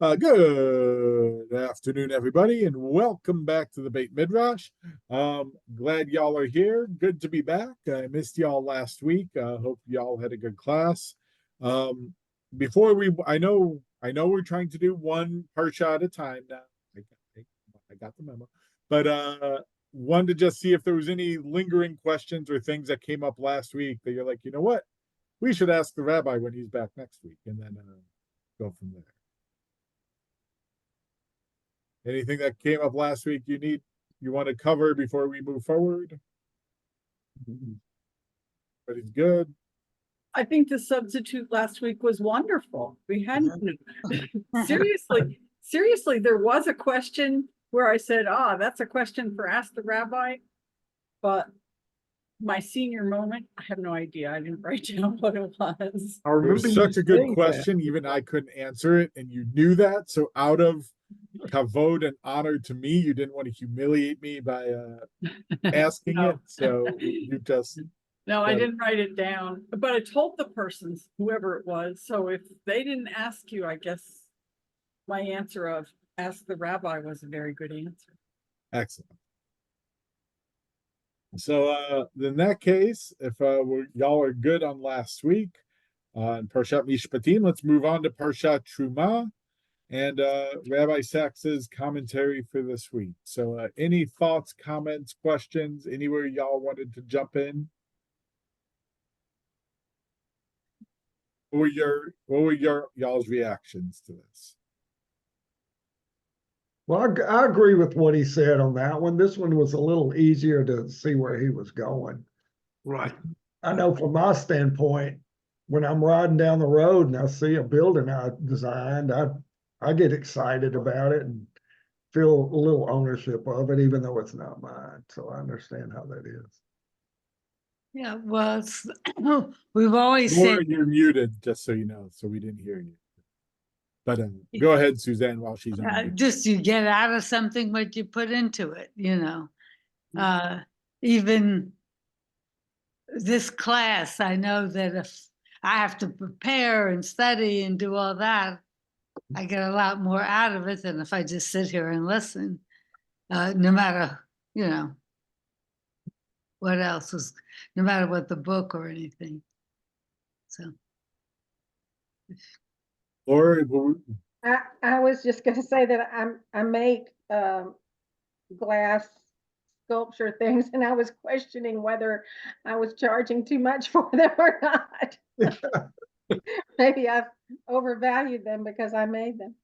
Good afternoon, everybody, and welcome back to the Beit Midrash. Glad y'all are here. Good to be back. I missed y'all last week. Hope y'all had a good class. Um, before I know we're trying to do one parsha at a time now. I got the memo, but wanted to just see if there was any lingering questions or things that came up last week that you're like, you know what, we should ask the rabbi when he's back next week, and then go from there. Anything that came up last week you want to cover before we move forward? But he's good. I think the substitute last week was wonderful. We hadn't seriously, there was a question where I said, that's a question for Ask the Rabbi. But my senior moment, I have no idea. I didn't write down what it was. It was such a good question. Even I couldn't answer it, and you knew that. So out of kavod and honor to me, you didn't want to humiliate me by asking it. So you just No, I didn't write it down, but I told the persons, whoever it was. So if they didn't ask you, I guess my answer of Ask the Rabbi was a very good answer. Excellent. So in that case, if y'all are good on last week on Parshat Mishpatim, let's move on to Parshat Truma and Rabbi Sacks's commentary for this week. So any thoughts, comments, questions, anywhere y'all wanted to jump in? What were y'all's reactions to this? Well, I agree with what he said on that one. This one was a little easier to see where he was going. Right. I know from my standpoint, when I'm riding down the road and I see a building I designed, I get excited about it and feel a little ownership of it, even though it's not mine. So I understand how that is. Yeah, well, we've always Laura, said you're muted, just so you know, so we didn't hear you. But go ahead, Suzanne, while she's on. Just you get out of something what you put into it, even this class, I know that if I have to prepare and study and do all that, I get a lot more out of it than if I just sit here and listen, no matter, what else is, no matter what the book or anything. So. Laura, I was just going to say that I make glass sculpture things, and I was questioning whether I was charging too much for them or not. Maybe I've overvalued them because I made them.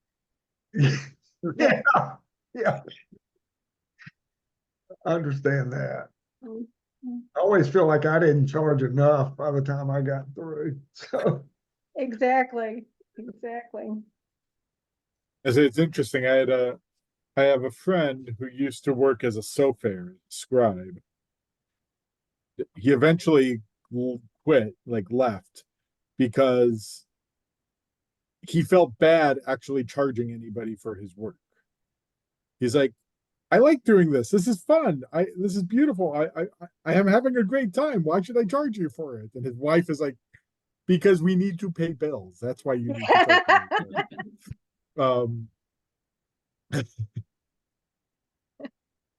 Yeah. I understand that. Mm-hmm. I always feel like I didn't charge enough by the time I got through. So Exactly. it's interesting. I have a friend who used to work as a sofer scribe. He eventually quit, left, because he felt bad actually charging anybody for his work. He's like, I like doing this. This is fun. This is beautiful. I am having a great time. Why should I charge you for it? And his wife is like, because we need to pay bills. That's why you need to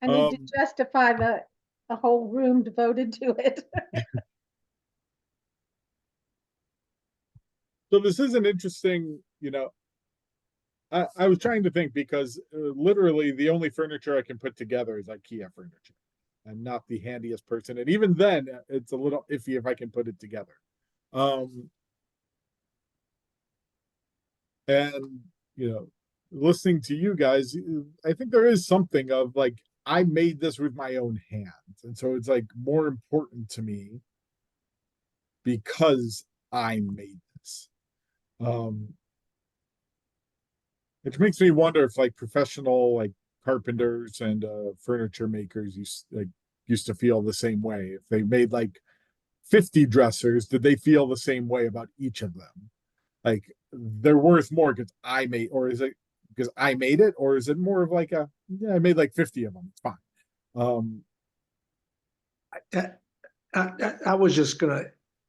I need to justify the whole room devoted to it. So this is an interesting, I was trying to think, because literally the only furniture I can put together is IKEA furniture. I'm not the handiest person, and even then it's a little iffy if I can put it together. And listening to you guys, I think there is something of I made this with my own hands, and so it's more important to me because I made this. Which makes me wonder if professional carpenters and furniture makers used to feel the same way. If they made 50 dressers, did they feel the same way about each of them? They're worth more because I made, or is it because I made it, or is it more of I made 50 of them, it's fine. I was just gonna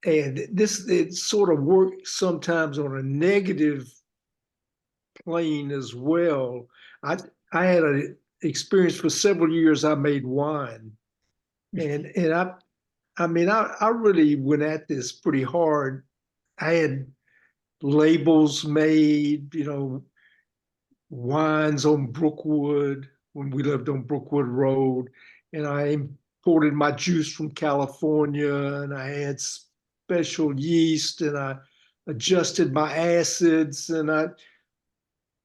add this, it sort of works sometimes on a negative plane as well. I had an experience for several years. I made wine, and I really went at this pretty hard. I had labels made, wines on Brookwood when we lived on Brookwood Road, and I imported my juice from California, and I had special yeast, and I adjusted my acids, and I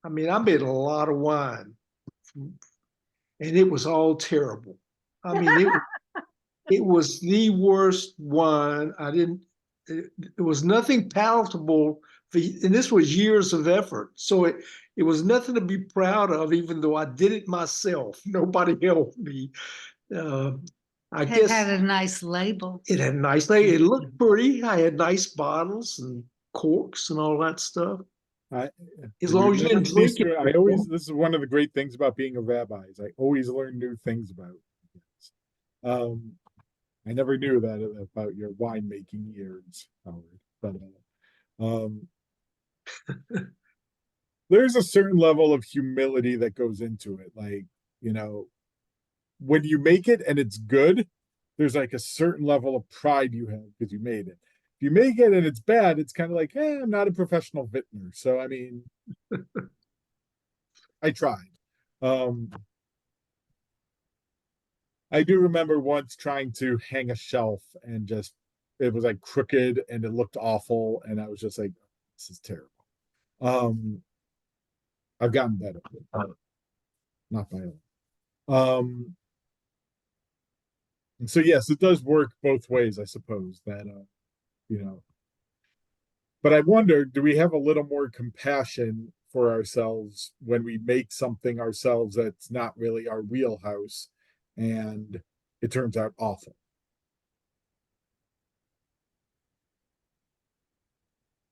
made a lot of wine, and it was all terrible. It was the worst wine. It was nothing palatable and this was years of effort. So it was nothing to be proud of, even though I did it myself. Nobody helped me. I It guess had a nice label. it had a nice label. It looked pretty. I had nice bottles and corks and all that stuff. As long as you didn't drink it. This is one of the great things about being a rabbi is I always learn new things about it. I never knew that about your winemaking years, Howard. But there's a certain level of humility that goes into it. Like, when you make it and it's good, there's like a certain level of pride you have because you made it. If you make it and it's bad, it's kind of like, I'm not a professional vintner. So, I tried. I do remember once trying to hang a shelf and it was like crooked and it looked awful. And I was just like, this is terrible. I've gotten better. Not by all. And so, yes, it does work both ways, I suppose, that, but I wonder, do we have a little more compassion for ourselves when we make something ourselves that's not really our wheelhouse and it turns out awful?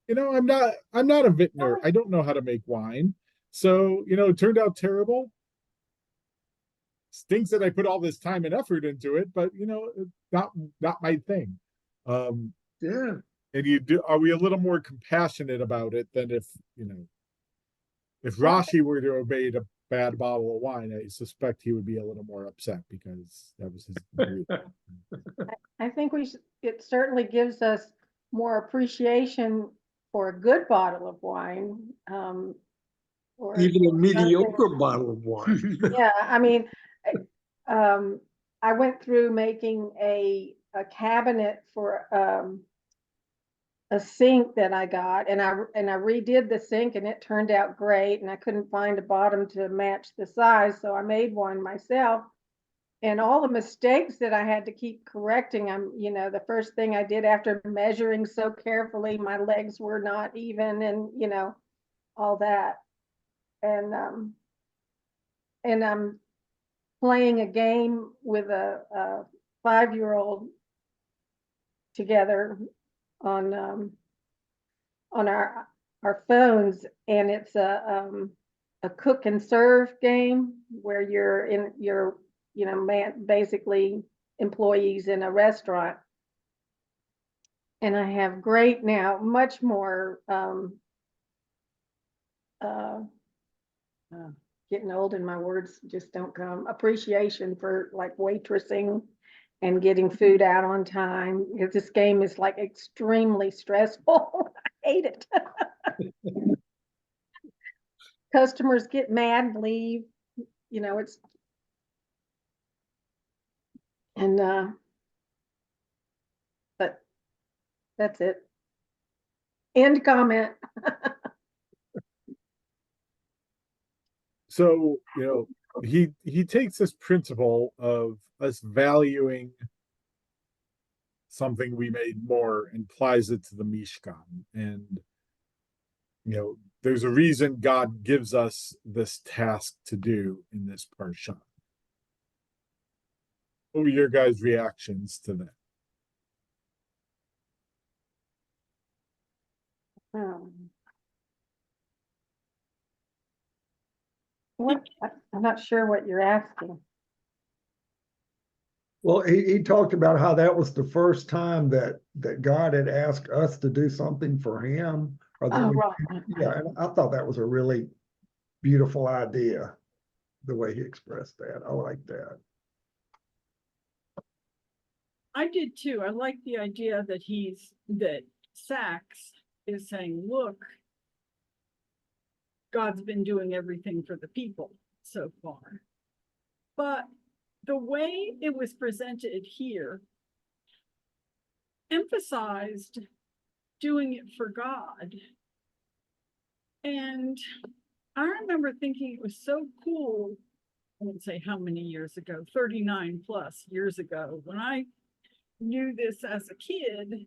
I'm not a vintner. I don't know how to make wine. So, it turned out terrible. Stinks that I put all this time and effort into it, but not my thing. Yeah. And are we a little more compassionate about it than if Rashi were to have made a bad bottle of wine, I suspect he would be a little more upset because that was his. I think it certainly gives us more appreciation for a good bottle of wine. Or even a something. mediocre bottle of wine. Yeah, I went through making a cabinet for a sink that I got, and I redid the sink, and it turned out great, and I couldn't find a bottom to match the size, so I made one myself. And all the mistakes that I had to keep correcting, the first thing I did after measuring so carefully, my legs were not even, and all that. And I'm playing a game with a 5-year-old together on our phones, and it's a cook and serve game where you're basically employees in a restaurant. And I have much more getting old and my words just don't come, appreciation for like waitressing and getting food out on time, because this game is like extremely stressful. I hate it. Customers get mad and leave, but that's it. End comment. So, he takes this principle of us valuing something we made more and applies it to the Mishkan. And, there's a reason God gives us this task to do in this parsha. What were your guys' reactions to that? I'm not sure what you're asking. Well, he talked about how that was the first time that God had asked us to do something for him. Right. Yeah, and I thought that was a really beautiful idea, the way he expressed that. I like that. I did too. I like the idea that Sacks is saying, look, God's been doing everything for the people so far. But the way it was presented here emphasized doing it for God. And I remember thinking it was so cool. I won't say how many years ago, 39 plus years ago, when I knew this as a kid,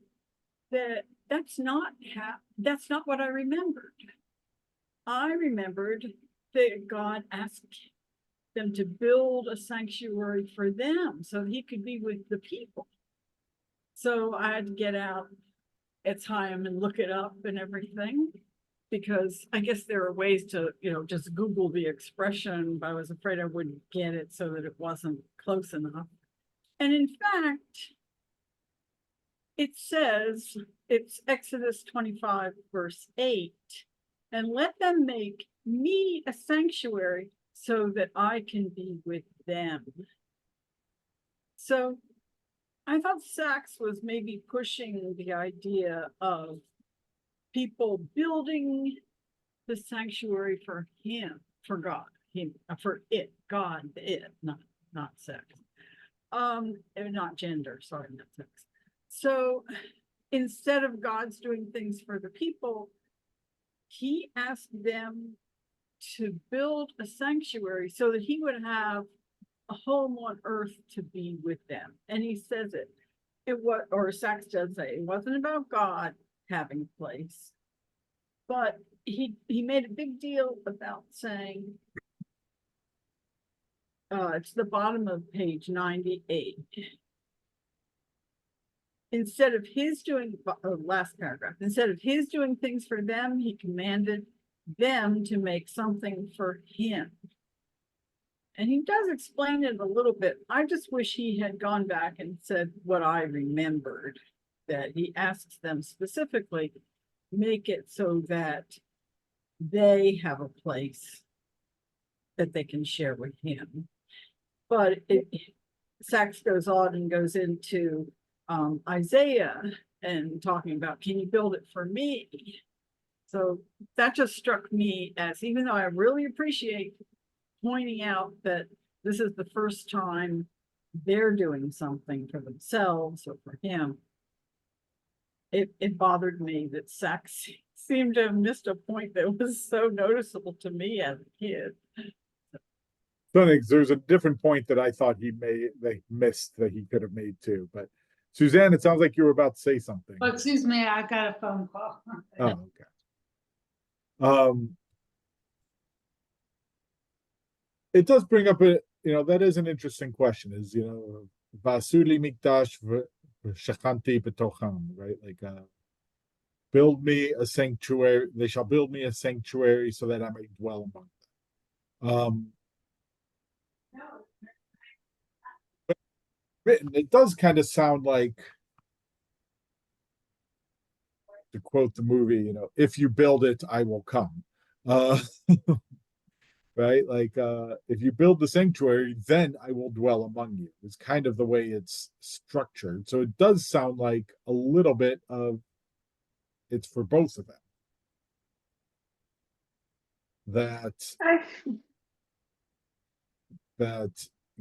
that's not what I remembered. I remembered that God asked them to build a sanctuary for them so he could be with the people. So I had to get out at time and look it up and everything, because I guess there are ways to, just Google the expression, but I was afraid I wouldn't get it so that it wasn't close enough. And in fact, it says, it's Exodus 25, verse 8, and let them make me a sanctuary so that I can be with them. So I thought Sacks was maybe pushing the idea of people building the sanctuary for him, for God, God, not sex. Not gender, sorry, not sex. So instead of God's doing things for the people, he asked them to build a sanctuary so that he would have a home on earth to be with them. And he says or Sacks does say, it wasn't about God having a place, but he made a big deal about saying, it's the bottom of page 98. Instead of his doing, last paragraph, instead of his doing things for them, he commanded them to make something for him. And he does explain it a little bit. I just wish he had gone back and said what I remembered, that he asks them specifically, make it so that they have a place that they can share with him. But Sacks goes on and goes into Isaiah and talking about, can you build it for me? So that just struck me as, even though I really appreciate pointing out that this is the first time they're doing something for themselves or for him, it bothered me that Sacks seemed to have missed a point that was so noticeable to me as a kid. There's a different point that I thought they missed that he could have made too. But Suzanne, it sounds like you were about to say something. Oh, excuse me, I got a phone call. Oh, okay. It does bring up that is an interesting question, is, Vasuli Mikdash Shachanti Betocham, right? Like, build me a sanctuary, they shall build me a sanctuary so that I may dwell among them. Written, it does kind of sound like, to quote the movie, if you build it, I will come. Right? Like, if you build the sanctuary, then I will dwell among you. It's kind of the way it's structured. So it does sound like a little bit of it's for both of them. That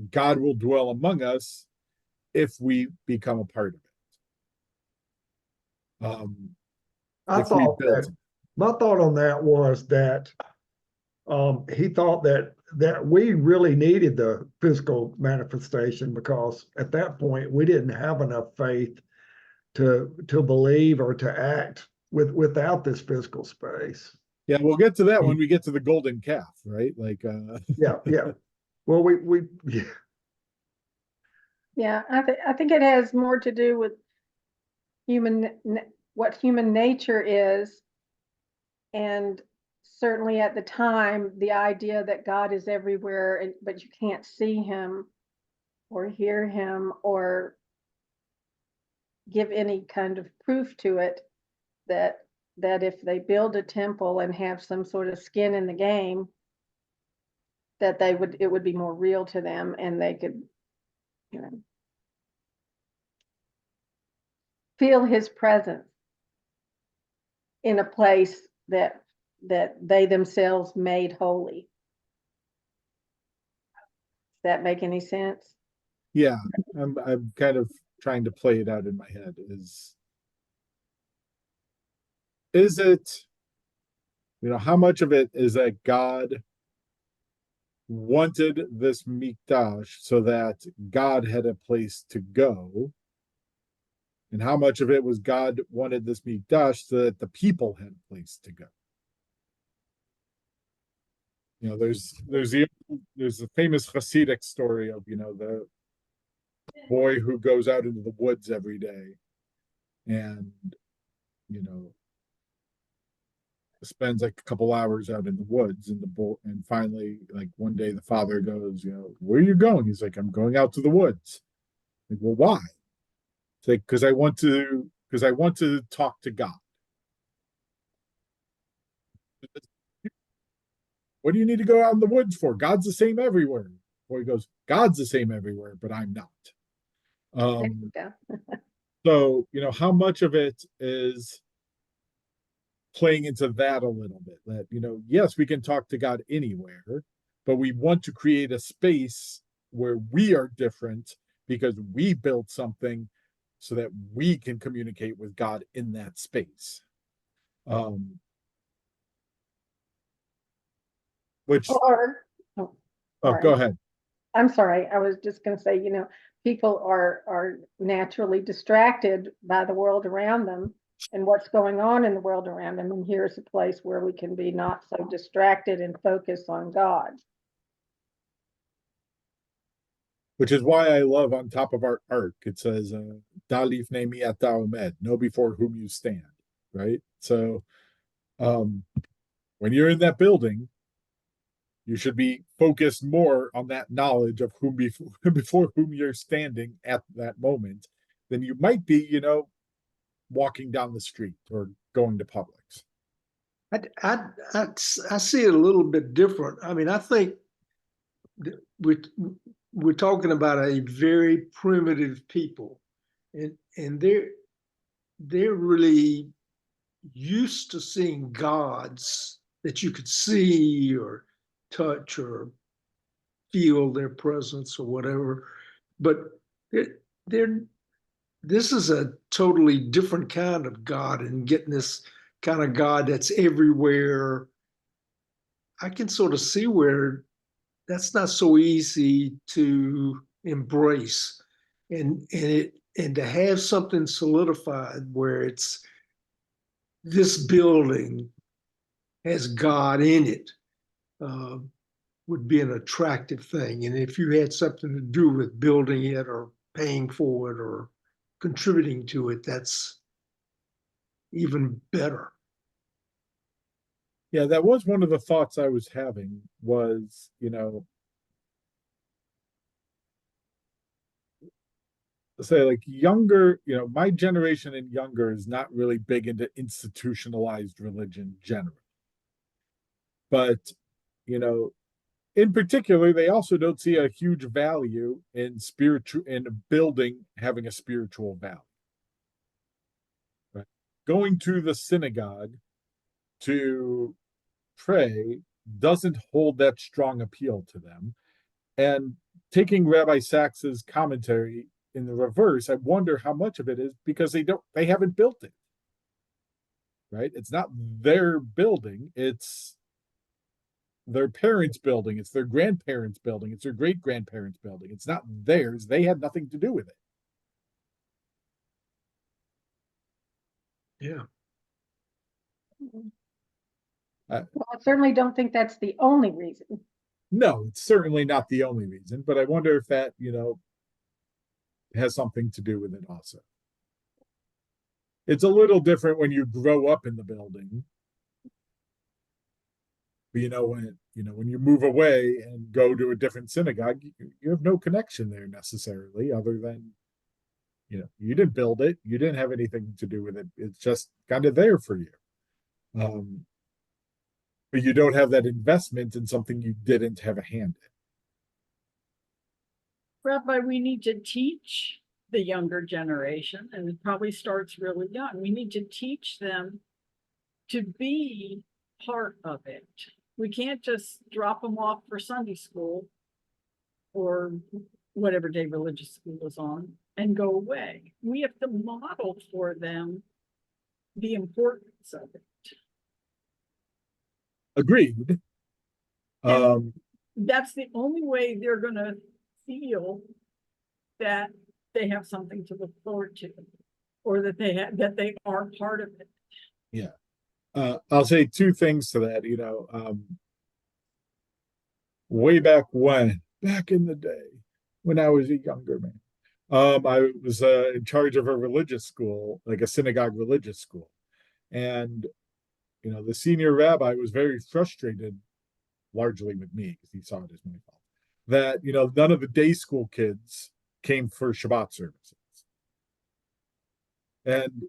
God will dwell among us if we become a part of it. My thought on that was that he thought that we really needed the physical manifestation, because at that point we didn't have enough faith to believe or to act without this physical space. Yeah, we'll get to that when we get to the golden calf, right? Like, yeah. Well, Yeah, I think it has more to do with what human nature is, and certainly at the time, the idea that God is everywhere, but you can't see him or hear him or give any kind of proof to it, that if they build a temple and have some sort of skin in the game, that it would be more real to them and they could, you know, feel his presence in a place that they themselves made holy. Does that make any sense? Yeah, I'm kind of trying to play it out in my head. Is it, how much of it is that God wanted this mikdash so that God had a place to go, and how much of it was God wanted this mikdash so that the people had a place to go? There's the famous Hasidic story of the boy who goes out into the woods every day and you know spends like a couple hours out in the woods and finally, like, one day the father goes, where are you going? He's like, I'm going out to the woods. Like, well, why? It's like, because I want to talk to God. What do you need to go out in the woods for? God's the same everywhere. Boy goes, God's the same everywhere, but I'm not. Yeah. So, how much of it is playing into that a little bit? That, yes, we can talk to God anywhere, but we want to create a space where we are different because we built something so that we can communicate with God in that space. Which, Or, oh, sorry. go ahead. I'm sorry. I was just going to say, people are naturally distracted by the world around them and what's going on in the world around them. And here's a place where we can be not so distracted and focus on God. Which is why I love on top of our ark, it says, Dalif nemi ata omed, know before whom you stand, right? So when you're in that building, you should be focused more on that knowledge of whom before whom you're standing at that moment than you might be, walking down the street or going to Publix. I see it a little bit different. I mean, I think we're talking about a very primitive people, and they're really used to seeing gods that you could see or touch or feel their presence or whatever. But they're this is a totally different kind of God, and getting this kind of God that's everywhere. I can sort of see where that's not so easy to embrace, and to have something solidified where it's this building has God in it, would be an attractive thing. And if you had something to do with building it or paying for it or contributing to it, that's even better. Yeah, that was one of the thoughts I was having was, say, like, younger, my generation and younger is not really big into institutionalized religion generally. But, in particular, they also don't see a huge value in building having a spiritual value. Right? Going to the synagogue to pray doesn't hold that strong appeal to them. And taking Rabbi Sacks's commentary in the reverse, I wonder how much of it is because they haven't built it. Right? It's not their building, it's their parents' building, it's their grandparents' building, it's their great grandparents' building. It's not theirs. They had nothing to do with it. Yeah. Well, I certainly don't think that's the only reason. No, it's certainly not the only reason, but I wonder if that, has something to do with it also. It's a little different when you grow up in the building. But when you move away and go to a different synagogue, you have no connection there necessarily, other than you didn't build it, you didn't have anything to do with it. It's just kind of there for you. but you don't have that investment in something you didn't have a hand in. Rabbi, we need to teach the younger generation, and it probably starts really young. We need to teach them to be part of it. We can't just drop them off for Sunday school or whatever day religious school is on and go away. We have to model for them the importance of it. Agreed. And that's the only way they're gonna feel that they have something to look forward to, or that they are part of it. Yeah. I'll say two things to that. Way back in the day, when I was a younger man, I was in charge of a religious school, like a synagogue religious school. And, the senior rabbi was very frustrated, largely with me, because he saw it as my fault, that, none of the day school kids came for Shabbat services. And,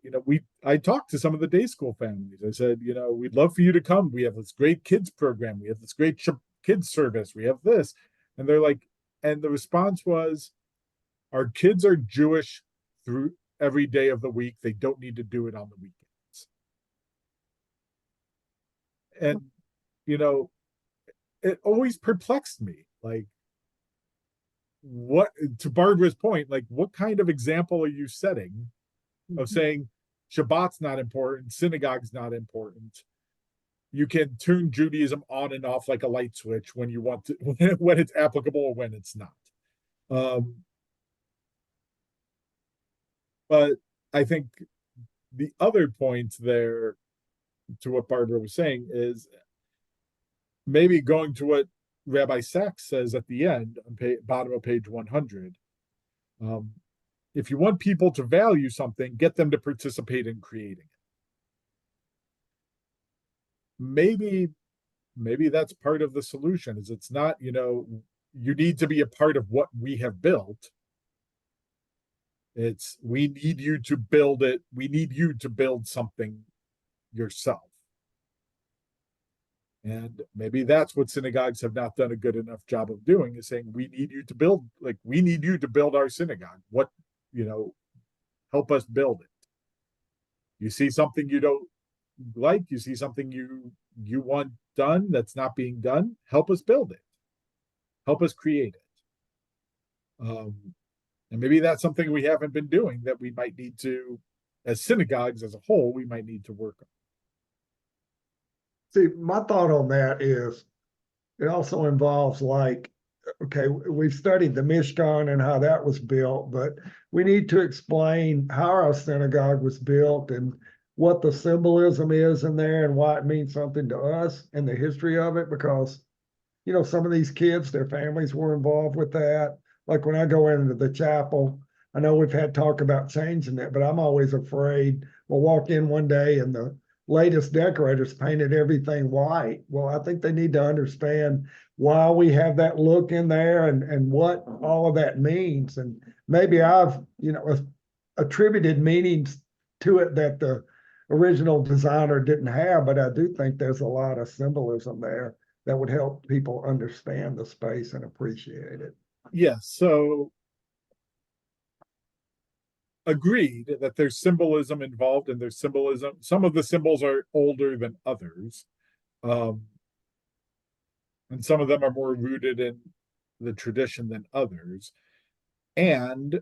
I talked to some of the day school families. I said, we'd love for you to come. We have this great kids program. We have this great kids service. We have this. And they're like, and the response was, our kids are Jewish through every day of the week. They don't need to do it on the weekends. And, it always perplexed me. Like, what, to Barbara's point, like, what kind of example are you setting of saying Shabbat's not important, synagogue's not important? You can turn Judaism on and off like a light switch when you want to, when it's applicable or when it's not. But I think the other point there, to what Barbara was saying, is maybe going to what Rabbi Sacks says at the end, on bottom of page 100. If you want people to value something, get them to participate in creating it. Maybe that's part of the solution. Is it's not, you need to be a part of what we have built. It's, we need you to build it. We need you to build something yourself. And maybe that's what synagogues have not done a good enough job of doing, is saying, we need you to build, we need you to build our synagogue. What, help us build it. You see something you don't like, you see something you want done that's not being done, help us build it. Help us create it. And maybe that's something we haven't been doing that we might need to, as synagogues as a whole, we might need to work on. See, my thought on that is it also involves, like, okay, we've studied the Mishkan and how that was built, but we need to explain how our synagogue was built and what the symbolism is in there and why it means something to us and the history of it, because, some of these kids, their families were involved with that. Like when I go into the chapel, I know we've had talk about changing it, but I'm always afraid we'll walk in one day and the latest decorators painted everything white. Well, I think they need to understand why we have that look in there and what all of that means. And maybe I've, attributed meanings to it that the original designer didn't have, but I do think there's a lot of symbolism there that would help people understand the space and appreciate it. Yes, so agreed that there's symbolism involved, and there's symbolism. Some of the symbols are older than others. And some of them are more rooted in the tradition than others. And,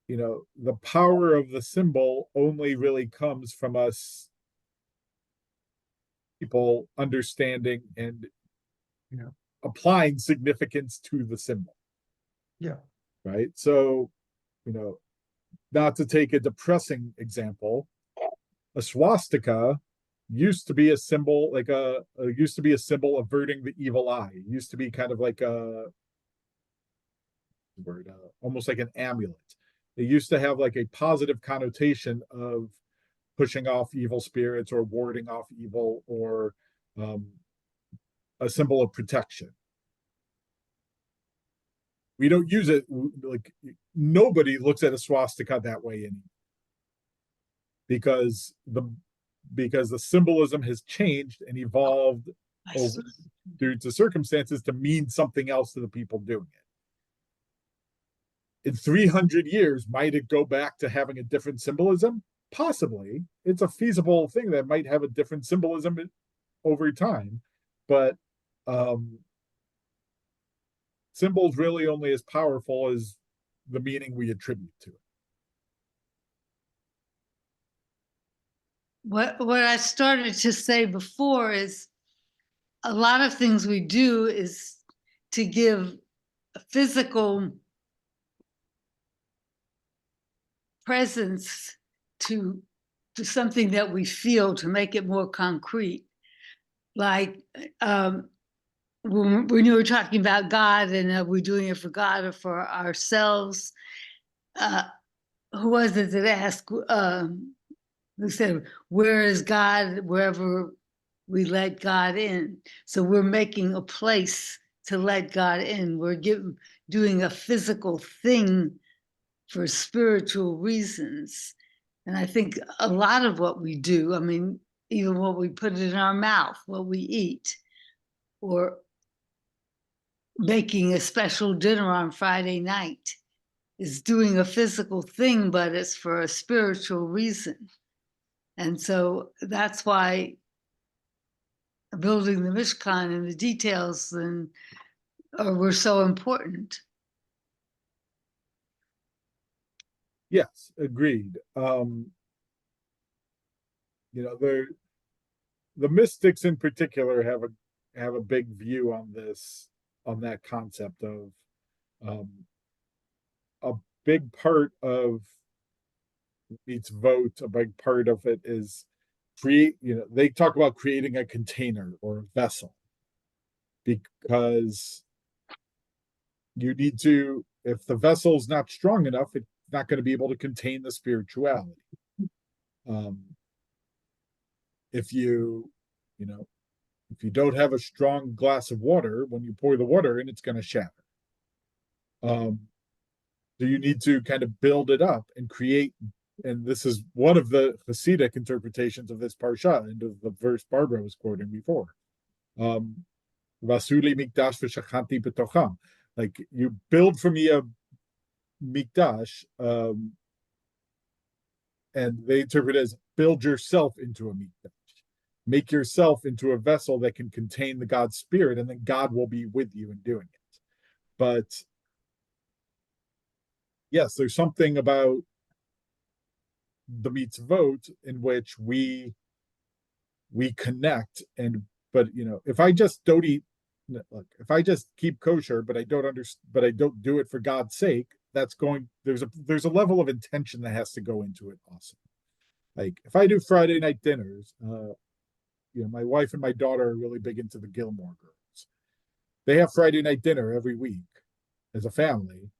the power of the symbol only really comes from us people understanding and applying significance to the symbol. Yeah. Right. So, not to take a depressing example, a swastika used to be a symbol, used to be a symbol averting the evil eye. It used to be kind of like almost like an amulet. It used to have like a positive connotation of pushing off evil spirits or warding off evil, or a symbol of protection. We don't use it, like, nobody looks at a swastika that way anymore, because the symbolism has changed and evolved I over, see. due to circumstances to mean something else to the people doing it. In 300 years, might it go back to having a different symbolism? Possibly. It's a feasible thing that might have a different symbolism over time, but symbols really only as powerful as the meaning we attribute to it. What I started to say before is a lot of things we do is to give a physical presence to something that we feel, to make it more concrete. Like when you were talking about God and are we doing it for God or for ourselves? Who was it that asked? Who said, "Where is God?" Wherever we let God in. So we're making a place to let God in. We're doing a physical thing for spiritual reasons. And I think a lot of what we do, I mean, even what we put in our mouth, what we eat, or making a special dinner on Friday night, is doing a physical thing, but it's for a spiritual reason. And so that's why building the Mishkan and the details then were so important. Yes, agreed. The mystics in particular have a big view on this, on that concept of a big part of its vote, a big part of it is they talk about creating a container or a vessel, because you need to, if the vessel is not strong enough, it's not going to be able to contain the spirituality. If you don't have a strong glass of water, when you pour the water in, it's going to shatter. So you need to kind of build it up and create, and this is one of the Hasidic interpretations of this parsha, and of the verse Barbara was quoting before. Vasuli mikdash v'shachanti b'tocham. Like, you build for me a mikdash, and they interpret it as build yourself into a mikdash. Make yourself into a vessel that can contain the God's spirit, and then God will be with you in doing it. But yes, there's something about the mitzvot in which we connect, but if I just don't eat, look, if I just keep kosher, but I don't do it for God's sake, there's a level of intention that has to go into it also. Like, if I do Friday night dinners, my wife and my daughter are really big into the Gilmore Girls. They have Friday night dinner every week as a family.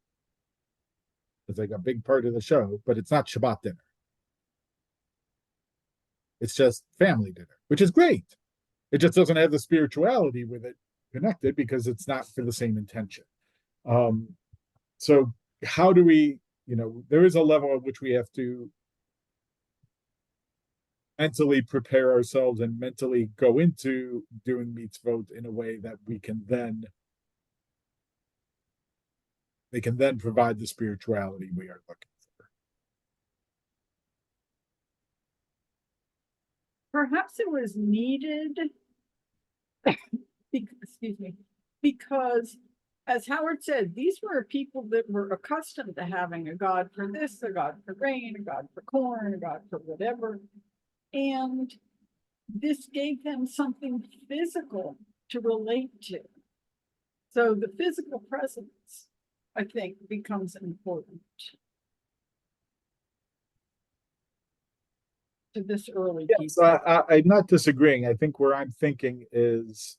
It's like a big part of the show, but it's not Shabbat dinner. It's just family dinner, which is great. It just doesn't have the spirituality with it connected because it's not for the same intention. So how do we, there is a level at which we have to mentally prepare ourselves and mentally go into doing mitzvot in a way that they can then provide the spirituality we are looking for. Perhaps it was needed, excuse me, because as Howard said, these were people that were accustomed to having a God for this, a God for rain, a God for corn, a God for whatever. And this gave them something physical to relate to. So the physical presence, I think, becomes important to this early people. So I'm not disagreeing. I think where I'm thinking is,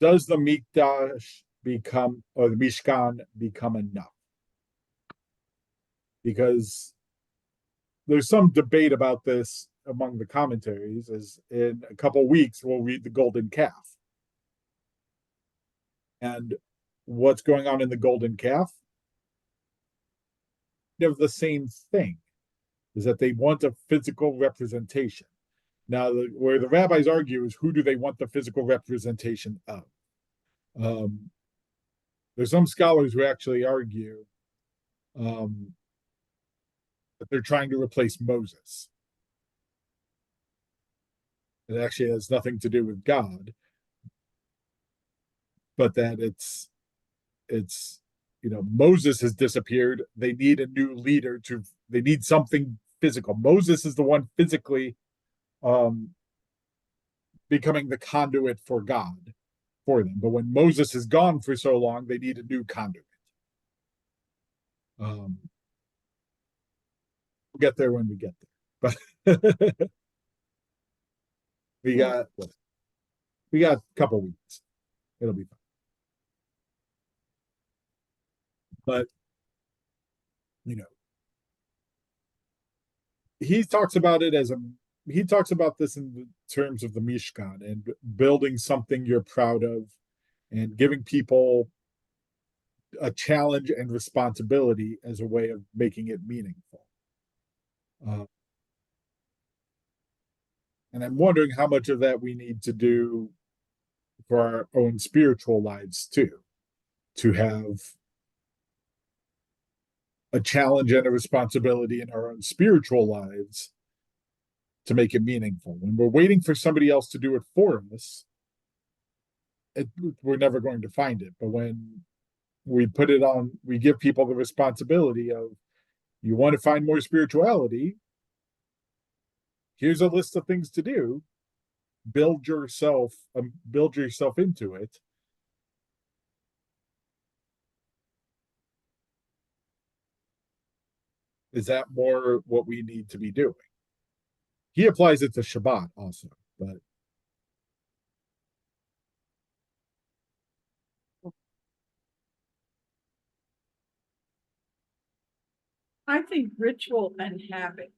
does the mikdash become, or the mishkan become enough? Because there's some debate about this among the commentaries. Is in a couple weeks we'll read the golden calf, and what's going on in the golden calf? They're the same thing, is that they want a physical representation. Now, where the rabbis argue is who do they want the physical representation of? There's some scholars who actually argue that they're trying to replace Moses. It actually has nothing to do with God, but that it's Moses has disappeared. They need a new leader they need something physical. Moses is the one physically becoming the conduit for God for them. But when Moses is gone for so long, they need a new conduit. We'll get there when we get there. But we got a couple weeks. It'll be fine. But he talks about this in terms of the Mishkan and building something you're proud of and giving people a challenge and responsibility as a way of making it meaningful. And I'm wondering how much of that we need to do for our own spiritual lives too, to have a challenge and a responsibility in our own spiritual lives to make it meaningful. When we're waiting for somebody else to do it for us, we're never going to find it. But when we give people the responsibility of, you want to find more spirituality, here's a list of things to do. Build yourself into it. Is that more what we need to be doing? He applies it to Shabbat also, but I think ritual and habit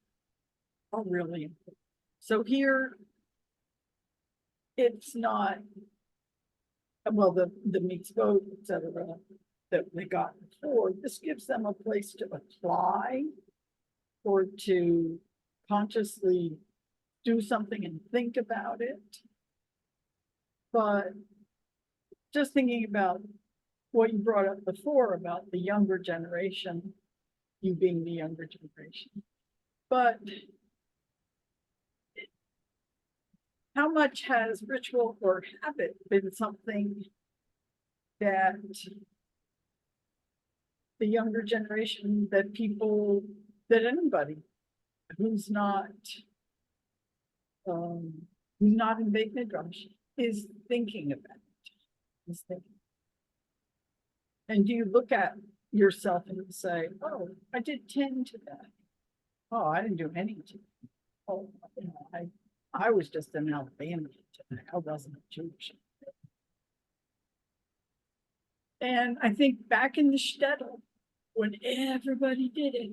are really important. So here, it's not, well, the mitzvot, et cetera, that they got before, this gives them a place to apply or to consciously do something and think about it. But just thinking about what you brought up before about the younger generation, you being the younger generation, but how much has ritual or habit been something that the younger generation, that anybody who's not in Beit Midrash is thinking about it, And do you look at yourself and say, oh, I did 10 today. Oh, I didn't do any today. Oh, I was just in Alabama today. I wasn't Jewish. And I think back in the shtetl, when everybody did it,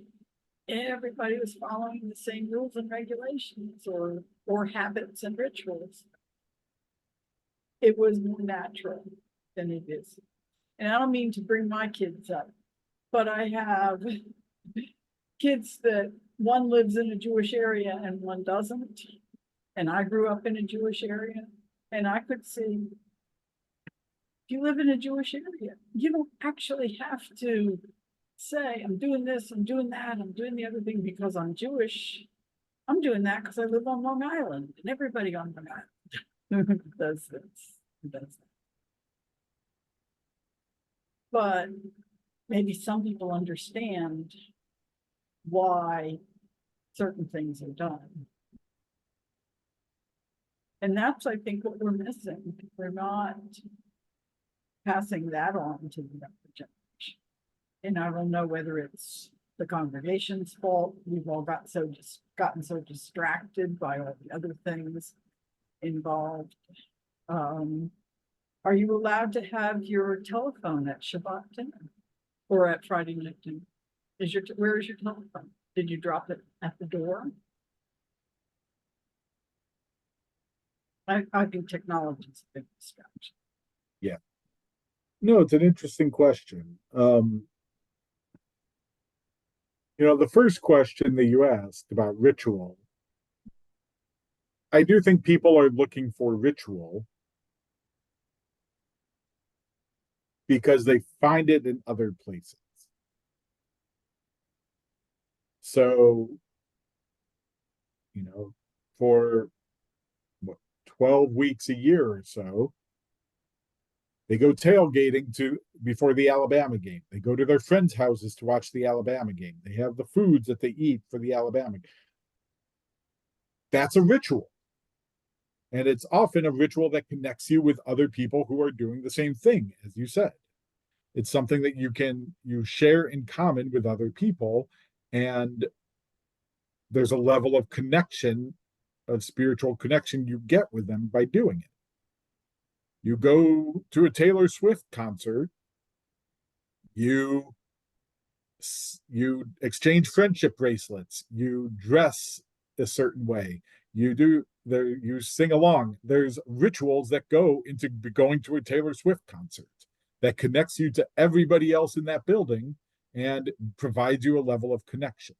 everybody was following the same rules and regulations or habits and rituals. It was more natural than it is. And I don't mean to bring my kids up, but I have kids that one lives in a Jewish area and one doesn't. And I grew up in a Jewish area, and I could see, if you live in a Jewish area, you don't actually have to say, I'm doing this, I'm doing that, I'm doing the other thing because I'm Jewish. I'm doing that because I live on Long Island, and everybody on Long Island does this, does that. But maybe some people understand why certain things are done. And that's, I think, what we're missing. We're not passing that on to the younger generation. And I don't know whether it's the congregation's fault. We've all gotten so distracted by all the other things involved. Are you allowed to have your telephone at Shabbat dinner or at Friday night dinner? Where is your telephone? Did you drop it at the door? I think technology is a big distraction. Yeah. No, it's an interesting question. The first question that you asked about ritual, I do think people are looking for ritual because they find it in other places. So, for what, 12 weeks a year or so, they go tailgating before the Alabama game. They go to their friends' houses to watch the Alabama game. They have the foods that they eat for the Alabama game. That's a ritual. And it's often a ritual that connects you with other people who are doing the same thing, as you said. It's something that you share in common with other people, and there's a level of connection, of spiritual connection you get with them by doing it. You go to a Taylor Swift concert, you exchange friendship bracelets, you dress a certain way, you sing along. There's rituals that go into going to a Taylor Swift concert that connects you to everybody else in that building and provides you a level of connection.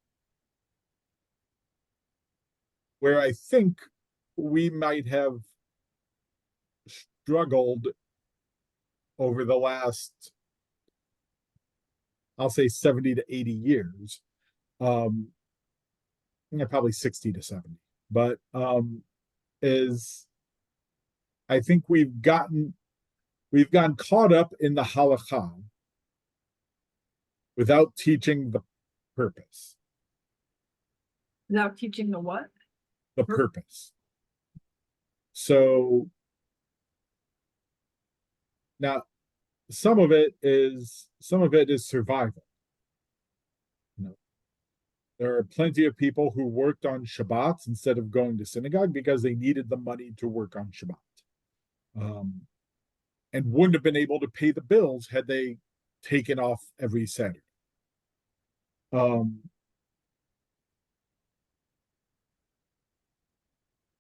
Where I think we might have struggled over the last, I'll say 70 to 80 years, probably 60 to 70, but is I think we've gotten caught up in the halakha without teaching the purpose. Without teaching the what? The purpose. So now some of it is survival. There are plenty of people who worked on Shabbats instead of going to synagogue because they needed the money to work on Shabbat, and wouldn't have been able to pay the bills had they taken off every Saturday.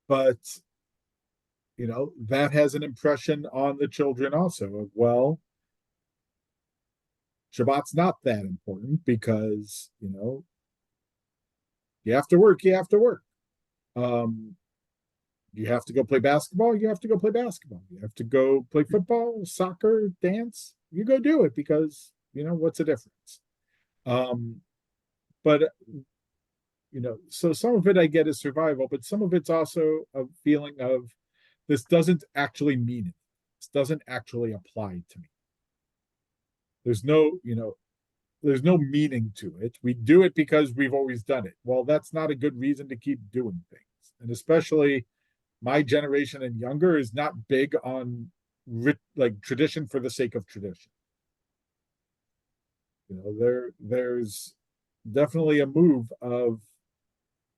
But that has an impression on the children also of, well, Shabbat's not that important because you have to work. You have to work. You have to go play basketball. You have to go play basketball. You have to go play football, soccer, dance. You go do it because what's the difference? But so some of it I get is survival, but some of it's also a feeling of this doesn't actually mean it. This doesn't actually apply to me. There's no meaning to it. We do it because we've always done it. Well, that's not a good reason to keep doing things. And especially my generation and younger is not big on like tradition for the sake of tradition. There's definitely a move of,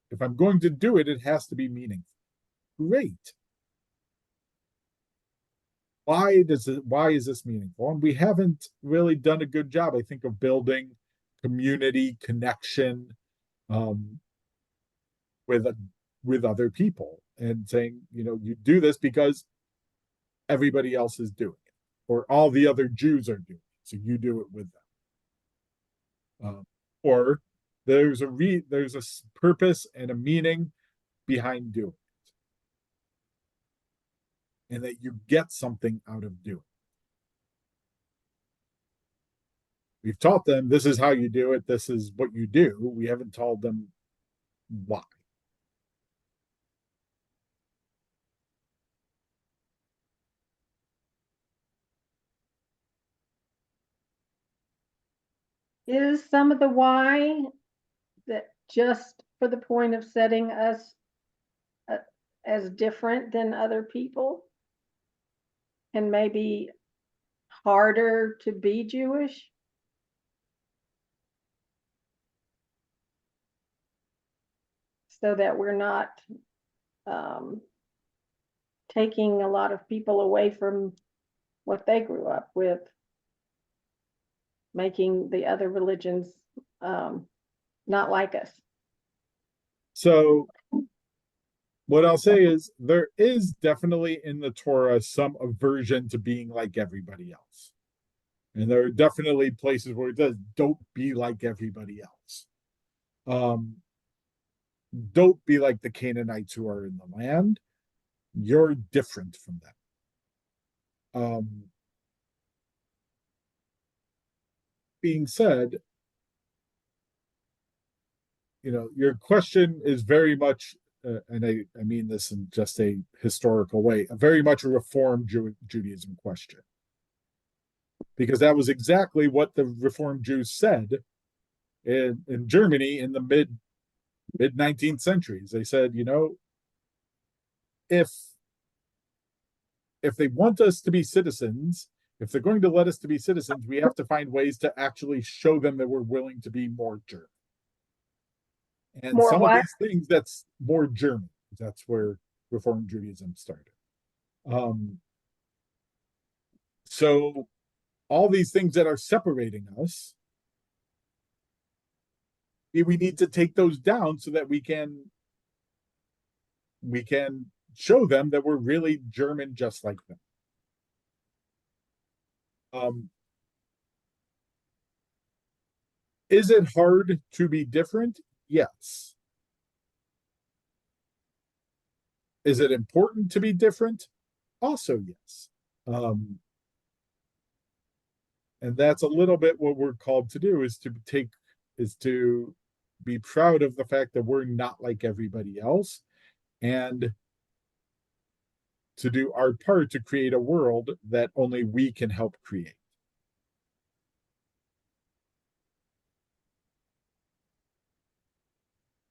if I'm going to do it, it has to be meaningful. Great. Why is this meaningful? And we haven't really done a good job, I think, of building community connection with other people and saying, you do this because everybody else is doing it, or all the other Jews are doing it, so you do it with them. Or there's a purpose and a meaning behind doing it, and that you get something out of doing it. We've taught them this is how you do it, this is what you do. We haven't told them why. Is some of the why that just for the point of setting us as different than other people and maybe harder to be Jewish? So that we're not taking a lot of people away from what they grew up with, making the other religions not like us. So what I'll say is there is definitely in the Torah some aversion to being like everybody else. And there are definitely places where it says, don't be like everybody else. don't be like the Canaanites who are in the land. You're different from them. Being said, your question is very much, and I mean this in just a historical way, very much a Reform Judaism question. Because that was exactly what the Reform Jews said in Germany in the mid 19th centuries. They said, if they want us to be citizens, if they're going to let us to be citizens, we have to find ways to actually show them that we're willing to be more German. And More some what? of these things, that's more German. That's where Reform Judaism started. So all these things that are separating us, we need to take those down so that we can show them that we're really German just like them. Is it hard to be different? Yes. Is it important to be different? Also, yes. And that's a little bit what we're called to do, is to be proud of the fact that we're not like everybody else, and to do our part to create a world that only we can help create.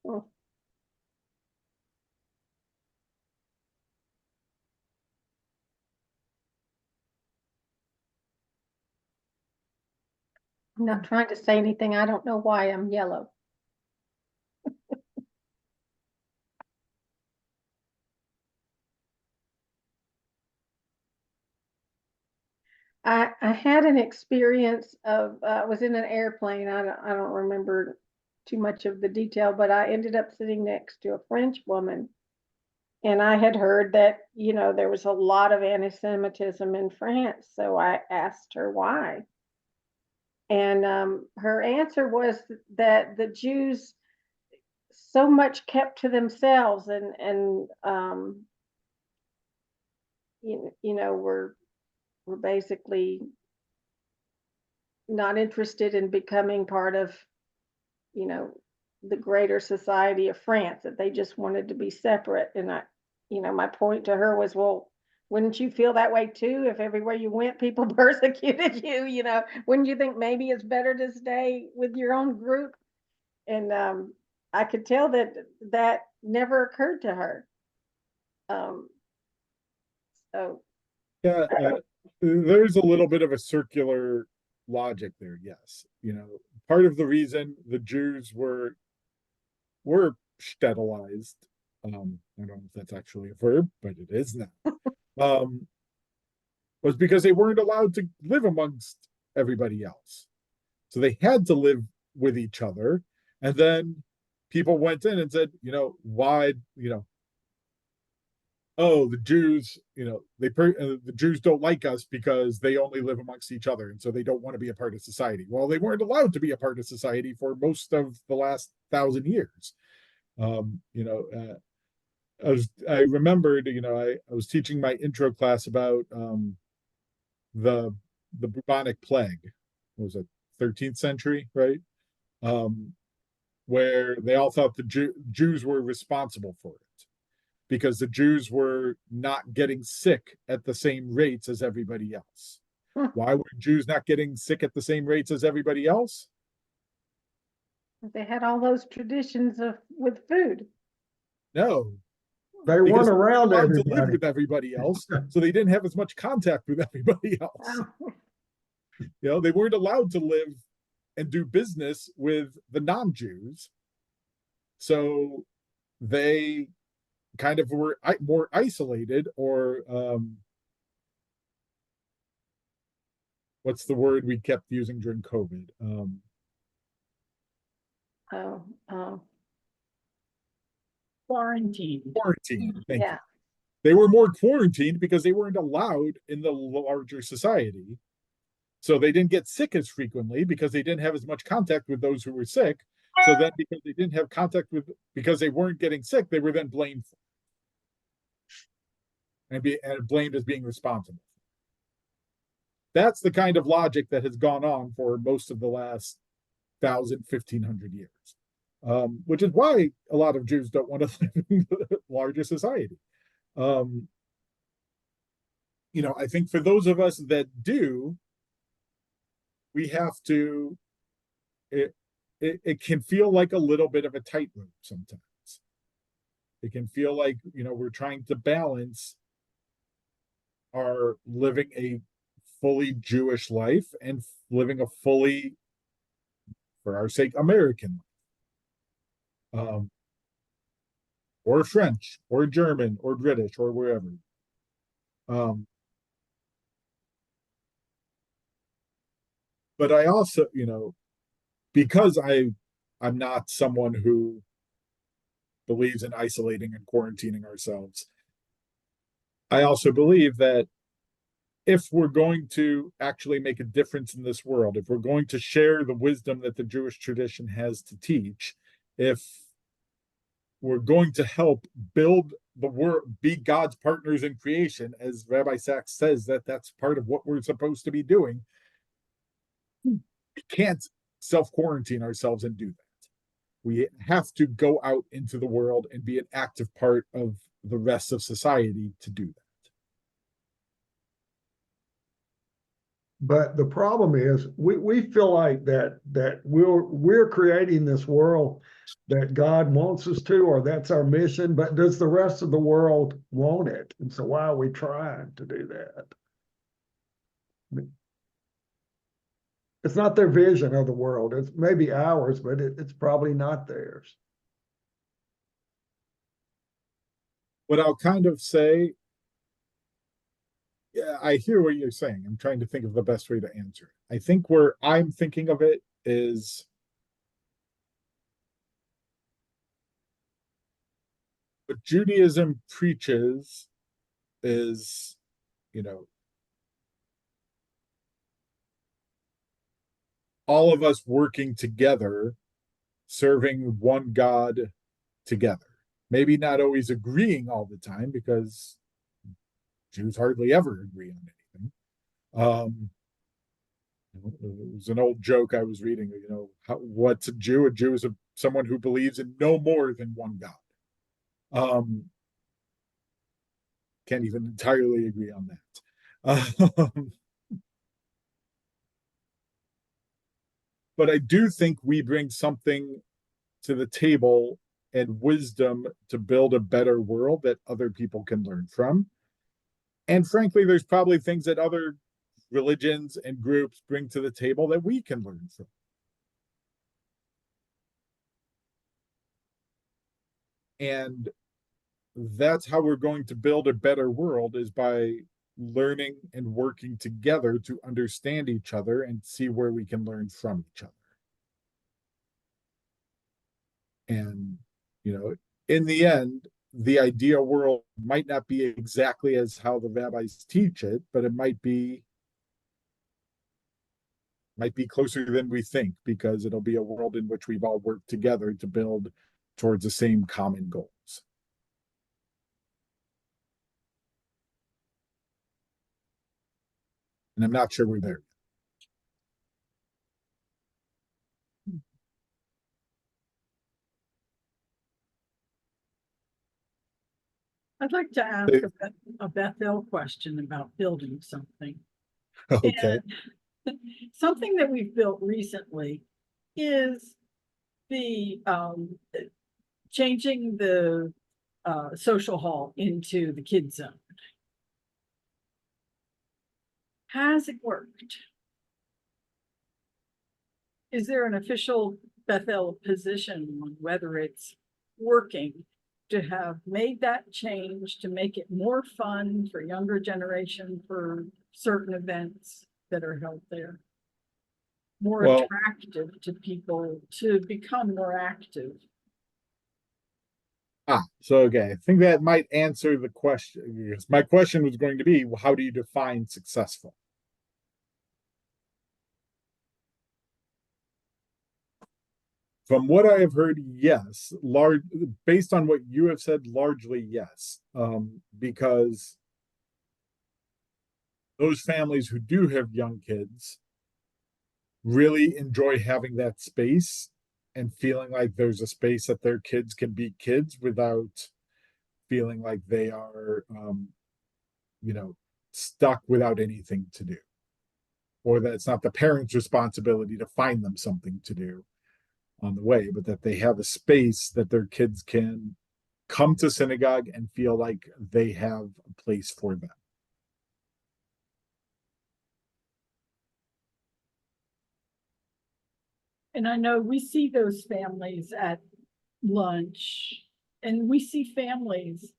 Oh. I'm not trying to say anything. I don't know why I'm yellow. I had an experience of, I was in an airplane. I don't remember too much of the detail, but I ended up sitting next to a French woman. And I had heard that, there was a lot of anti-Semitism in France. So I asked her why. And her answer was that the Jews so much kept to themselves and were basically not interested in becoming part of, the greater society of France, that they just wanted to be separate. And my point to her was, well, wouldn't you feel that way too if everywhere you went people persecuted you? Wouldn't you think maybe it's better to stay with your own group? And I could tell that never occurred to her. So Yeah, there's a little bit of a circular logic there. Yes, part of the reason the Jews were shtetalized, I don't know if that's actually a verb, but it is now, was because they weren't allowed to live amongst everybody else. So they had to live with each other. And then people went in and said, why, oh, the Jews, the Jews don't like us because they only live amongst each other, and so they don't want to be a part of society. Well, they weren't allowed to be a part of society for most of the last 1,000 years. I remembered, I was teaching my intro class about the bubonic plague. What was it, 13th century, right? Where they all thought the Jews were responsible for it, because the Jews were not getting sick at the same rates as everybody else. Why were Jews not getting sick at the same rates as everybody else? they had all those traditions with food. No, They because weren't they weren't around allowed to live everybody. with everybody else, so they didn't have as much contact with everybody else. They weren't allowed to live and do business with the non-Jews, so they kind of were more isolated, or what's the word we kept using during COVID? Quarantine. Quarantine. Thank Yeah. you. They were more quarantined because they weren't allowed in the larger society. So they didn't get sick as frequently because they didn't have as much contact with those who were sick. So then because they didn't have contact with, because they weren't getting sick, they were then blamed for it, and blamed as being responsible. That's the kind of logic that has gone on for most of the last 1,000-1,500 years. Which is why a lot of Jews don't want to live in a larger society. I think for those of us that do, we have to, it can feel like a little bit of a tightrope sometimes. It can feel like, we're trying to balance our living a fully Jewish life and living a fully, for our sake, American life. Or French, or German, or British, or wherever. But I also, because I'm not someone who believes in isolating and quarantining ourselves, I also believe that if we're going to actually make a difference in this world, if we're going to share the wisdom that the Jewish tradition has to teach, if we're going to help build the world, be God's partners in creation, as Rabbi Sacks says, that's part of what we're supposed to be doing, we can't self-quarantine ourselves and do that. We have to go out into the world and be an active part of the rest of society to do that. But the problem is we feel like that we're creating this world that God wants us to, or that's our mission, but does the rest of the world want it? And so why are we trying to do that? It's not their vision of the world. It's maybe ours, but it's probably not theirs. What I'll kind of say, yeah, I hear what you're saying. I'm trying to think of the best way to answer it. I think where I'm thinking of it is what Judaism preaches is, all of us working together, serving one God together. Maybe not always agreeing all the time, because Jews hardly ever agree on anything. It was an old joke I was reading, what's a Jew? A Jew is someone who believes in no more than one God. Can't even entirely agree on that. But I do think we bring something to the table and wisdom to build a better world that other people can learn from. And frankly, there's probably things that other religions and groups bring to the table that we can learn from. And that's how we're going to build a better world, is by learning and working together to understand each other and see where we can learn from each other. And, in the end, the ideal world might not be exactly as how the rabbis teach it, but it might be closer than we think, because it'll be a world in which we've all worked together to build towards the same common goals. And I'm not sure we're there. I'd like to ask a Bethel question about building something. Okay. And something that we've built recently is the changing the social hall into the kids zone. Has it worked? Is there an official Bethel position on whether it's working to have made that change to make it more fun for younger generation for certain events that are held there? More attractive to people to become more active? Okay. I think that might answer the question, because my question was going to be, well, how do you define successful? From what I have heard, yes. Based on what you have said, largely yes. Because those families who do have young kids really enjoy having that space and feeling like there's a space that their kids can be kids without feeling like they are, stuck without anything to do, or that it's not the parents' responsibility to find them something to do on the way, but that they have a space that their kids can come to synagogue and feel like they have a place for them. And I know we see those families at lunch, and we see families.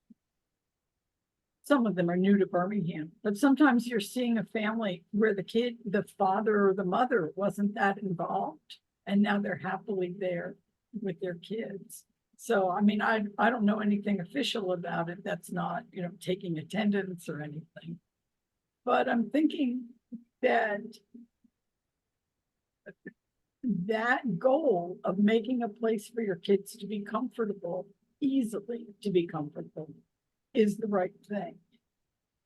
Some of them are new to Birmingham, but sometimes you're seeing a family where the father or the mother wasn't that involved, and now they're happily there with their kids. So, I mean, I don't know anything official about it. That's not, taking attendance or anything. But I'm thinking that that goal of making a place for your kids to be comfortable, easily to be comfortable, is the right thing.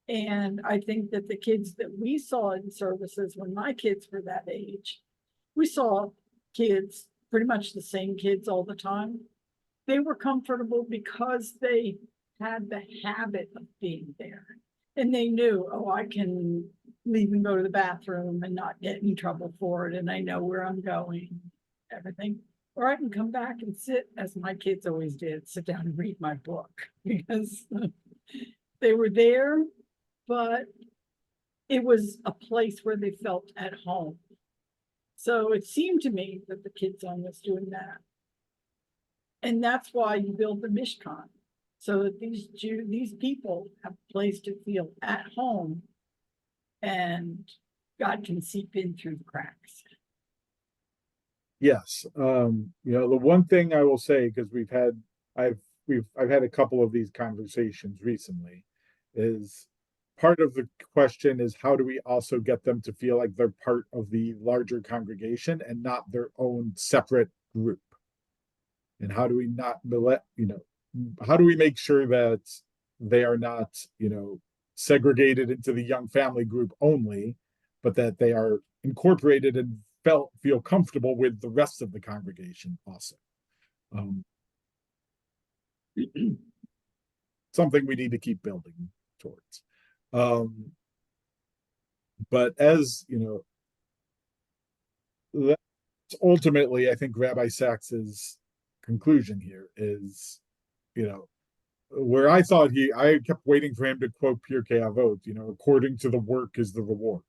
And I think that the kids that we saw in services when my kids were that age, we saw kids, pretty much the same kids all the time. They were comfortable because they had the habit of being there. And they knew, oh, I can leave and go to the bathroom and not get in trouble for it. And I know where I'm going, everything. Or I can come back and sit, as my kids always did, sit down and read my book, because they were there, but it was a place where they felt at home. So it seemed to me that the Kids Zone was doing that. And that's why you build the Mishkan, so that these people have a place to feel at home, and God can seep in through the cracks. Yes. The one thing I will say, because I've had a couple of these conversations recently, is part of the question is, how do we also get them to feel like they're part of the larger congregation and not their own separate group? And how do we not how do we make sure that they are not, segregated into the young family group only, but that they are incorporated and feel comfortable with the rest of the congregation also? Something we need to keep building towards. But as that's ultimately, I think, Rabbi Sacks's conclusion here is, where I thought I kept waiting for him to quote Pirkei Avot, according to the work is the reward.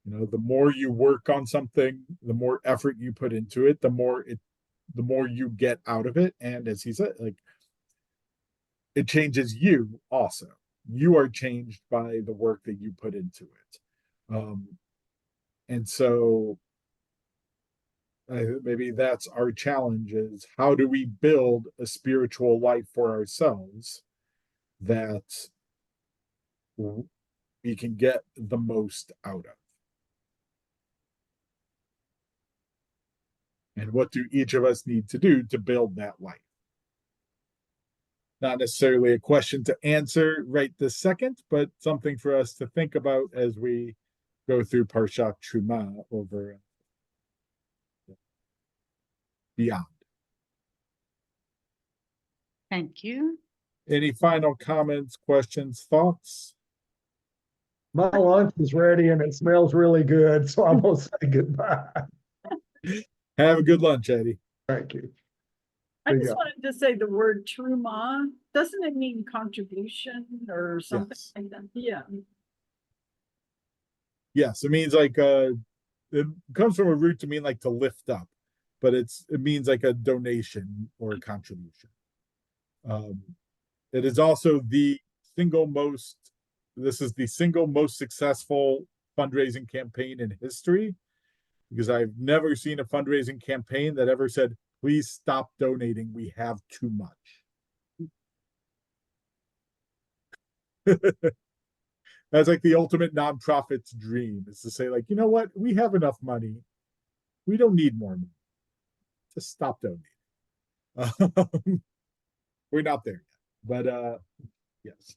The more you work on something, the more effort you put into it, the more you get out of it. And as he said, like, it changes you also. You are changed by the work that you put into it. And so maybe that's our challenge, is how do we build a spiritual life for ourselves that we can get the most out of? And what do each of us need to do to build that life? Not necessarily a question to answer right this second, but something for us to think about as we go through Parshat Truma over beyond. Thank you. Any final comments, questions, thoughts? My lunch is ready and it smells really good, so I'm gonna say goodbye. Have a good lunch, Eddie. Thank you. I See just ya. wanted to say the word truma, doesn't it mean contribution or something Yes. like that? Yeah. Yes, it means like it comes from a root to mean like to lift up, but it means like a donation or a contribution. It is also the single most successful fundraising campaign in history, because I've never seen a fundraising campaign that ever said, please stop donating, we have too much. That's like the ultimate nonprofit's dream, is to say, like, you know what, we have enough money, we don't need more money. to stop donating. We're not there yet, but yes.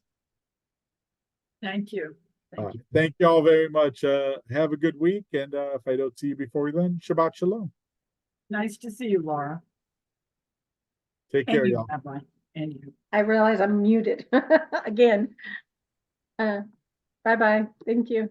Thank you. Thank you. Thank you all very much. Have a good week, and if I don't see you before then, Shabbat Shalom. Nice to see you, Laura. Take And care, you, y'all. Rabbi, and you. I realize I'm muted again. Bye-bye. Thank you.